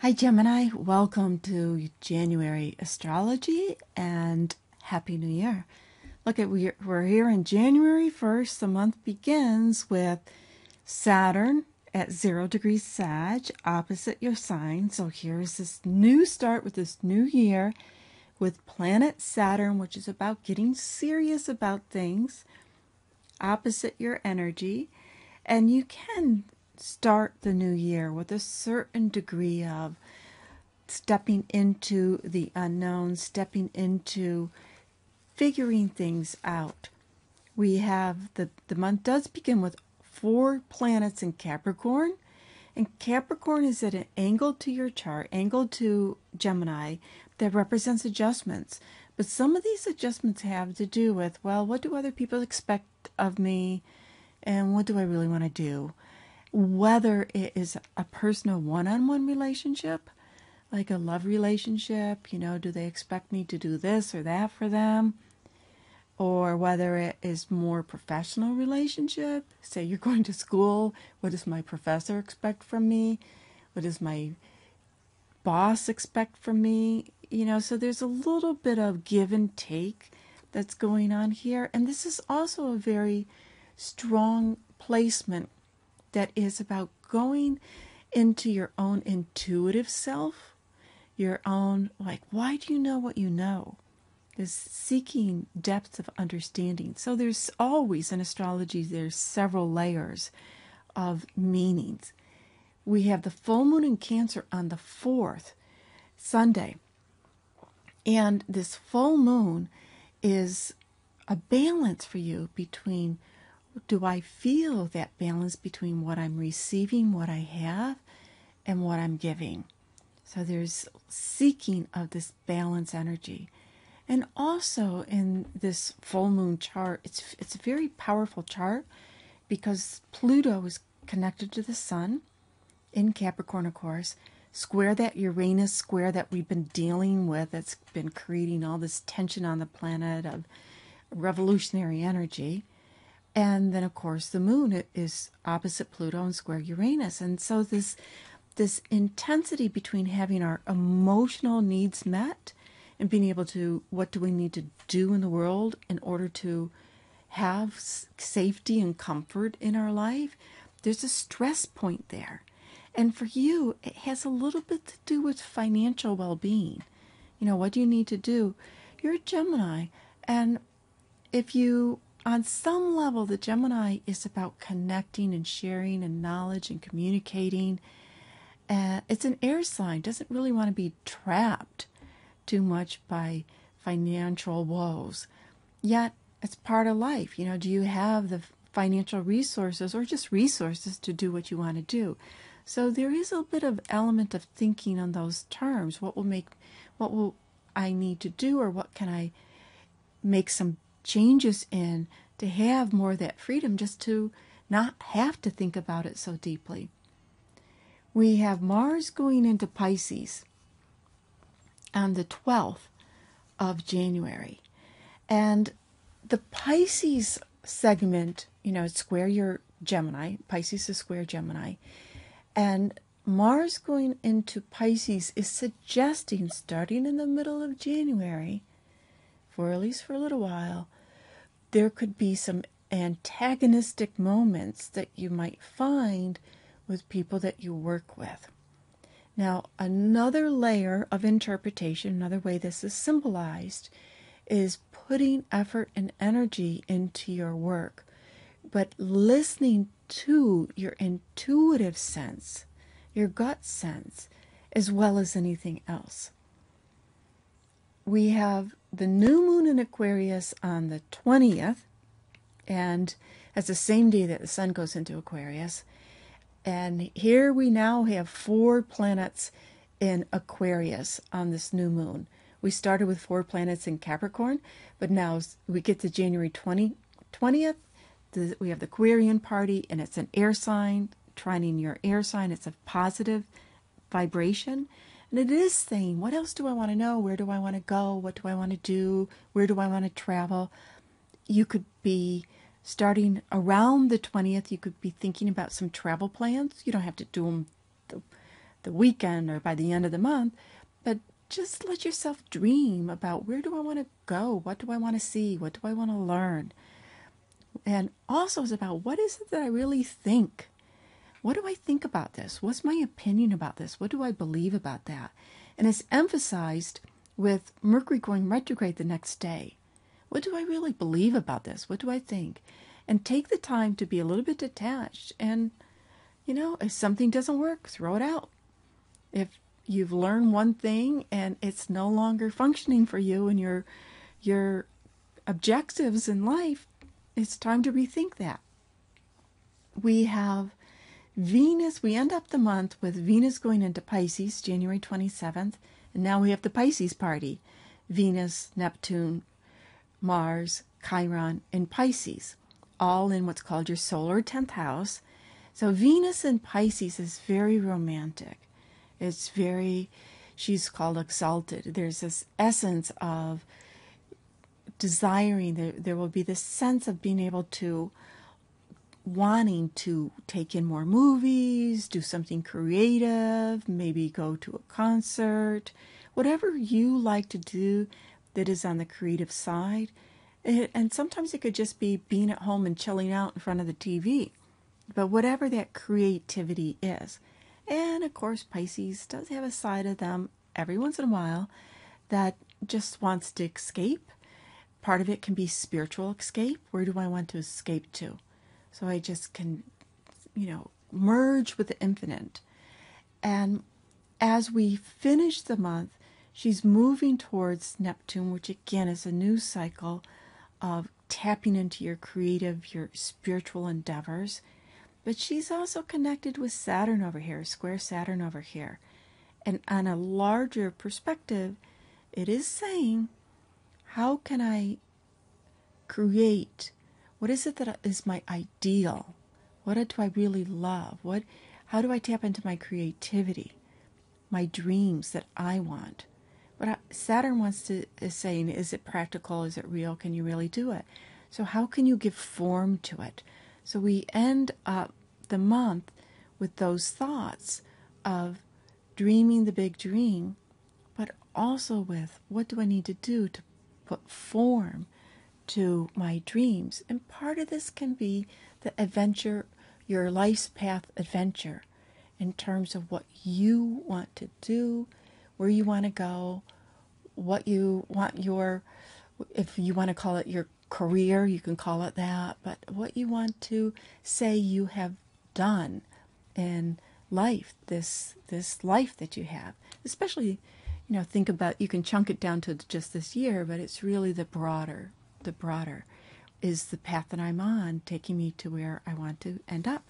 Hi Gemini, welcome to January Astrology and Happy New Year. We're here on January 1st. The month begins with Saturn at 0 degrees Sag, opposite your sign. So here's this new start with this new year with planet Saturn, which is about getting serious about things, opposite your energy. And you can start the new year with a certain degree of stepping into the unknown, stepping into figuring things out. We have the month does begin with 4 planets in Capricorn, and Capricorn is at an angle to your chart, angle to Gemini, that represents adjustments. But some of these adjustments have to do with, well, what do other people expect of me, and what do I really want to do? Whether it is a personal one-on-one relationship, like a love relationship, do they expect me to do this or that for them? Or whether it is more professional relationship, say you're going to school, what does my professor expect from me? What does my boss expect from me? So there's a little bit of give and take that's going on here. And this is also a very strong placement that is about going into your own intuitive self, your own, why do you know what you know? Is seeking depth of understanding. So there's always, in astrology, there's several layers of meanings. We have the full moon in Cancer on the 4th, Sunday. And this full moon is a balance for you between, do I feel that balance between what I'm receiving, what I have, and what I'm giving? So there's seeking of this balance energy. And also in this full moon chart, it's a very powerful chart because Pluto is connected to the sun in Capricorn, of course, square that Uranus square that we've been dealing with, that's been creating all this tension on the planet of revolutionary energy. And then, of course, the moon is opposite Pluto and square Uranus. And so this intensity between having our emotional needs met and being able to, what do we need to do in the world in order to have safety and comfort in our life? There's a stress point there. And for you, it has a little bit to do with financial well-being. What do you need to do? You're a Gemini. And if you, on some level, the Gemini is about connecting and sharing and knowledge and communicating. It's an air sign, doesn't really want to be trapped too much by financial woes. Yet, it's part of life. Do you have the financial resources or just resources to do what you want to do? So there is a bit of element of thinking on those terms. What will I need to do, or what can I make some changes in to have more of that freedom, just to not have to think about it so deeply. We have Mars going into Pisces on the 12th of January. And the Pisces segment, it's square your Gemini. Pisces is square Gemini. And Mars going into Pisces is suggesting, starting in the middle of January, for at least for a little while, there could be some antagonistic moments that you might find with people that you work with. Now, another layer of interpretation, another way this is symbolized, is putting effort and energy into your work, but listening to your intuitive sense, your gut sense, as well as anything else. We have the new moon in Aquarius on the 20th, and that's the same day that the sun goes into Aquarius. And here we now have 4 planets in Aquarius on this new moon. We started with 4 planets in Capricorn, but now we get to January 20th. We have the Aquarian party, and it's an air sign, trining your air sign. It's a positive vibration. And it is saying, what else do I want to know? Where do I want to go? What do I want to do? Where do I want to travel? You could be starting around the 20th. You could be thinking about some travel plans. You don't have to do them the weekend or by the end of the month, but just let yourself dream about, where do I want to go? What do I want to see? What do I want to learn? And also it's about, what is it that I really think? What do I think about this? What's my opinion about this? What do I believe about that? And it's emphasized with Mercury going retrograde the next day. What do I really believe about this? What do I think? And take the time to be a little bit detached. And, if something doesn't work, throw it out. If you've learned one thing and it's no longer functioning for you and your objectives in life, it's time to rethink that. We have Venus. We end up the month with Venus going into Pisces, January 27th. And now we have the Pisces party. Venus, Neptune, Mars, Chiron, and Pisces, all in what's called your solar 10th house. So Venus in Pisces is very romantic. She's called exalted. There's this essence of desiring. There will be this sense of being able to, wanting to take in more movies, do something creative, maybe go to a concert, whatever you like to do that is on the creative side. And sometimes it could just be being at home and chilling out in front of the TV. But whatever that creativity is. And of course, Pisces does have a side of them every once in a while that just wants to escape. Part of it can be spiritual escape. Where do I want to escape to? So I just can, merge with the infinite. And as we finish the month, she's moving towards Neptune, which again is a new cycle of tapping into your creative, your spiritual endeavors. But she's also connected with Saturn over here, square Saturn over here. And on a larger perspective, it is saying, how can I create? What is it that is my ideal? What do I really love? How do I tap into my creativity, my dreams that I want? But Saturn is saying, is it practical? Is it real? Can you really do it? So how can you give form to it? So we end up the month with those thoughts of dreaming the big dream, but also with, what do I need to do to put form to my dreams? And part of this can be the adventure, your life's path adventure, in terms of what you want to do, where you want to go, what you want if you want to call it your career, you can call it that, but what you want to say you have done in life, this life that you have. Especially, think about, you can chunk it down to just this year, but it's really the broader is the path that I'm on, taking me to where I want to end up.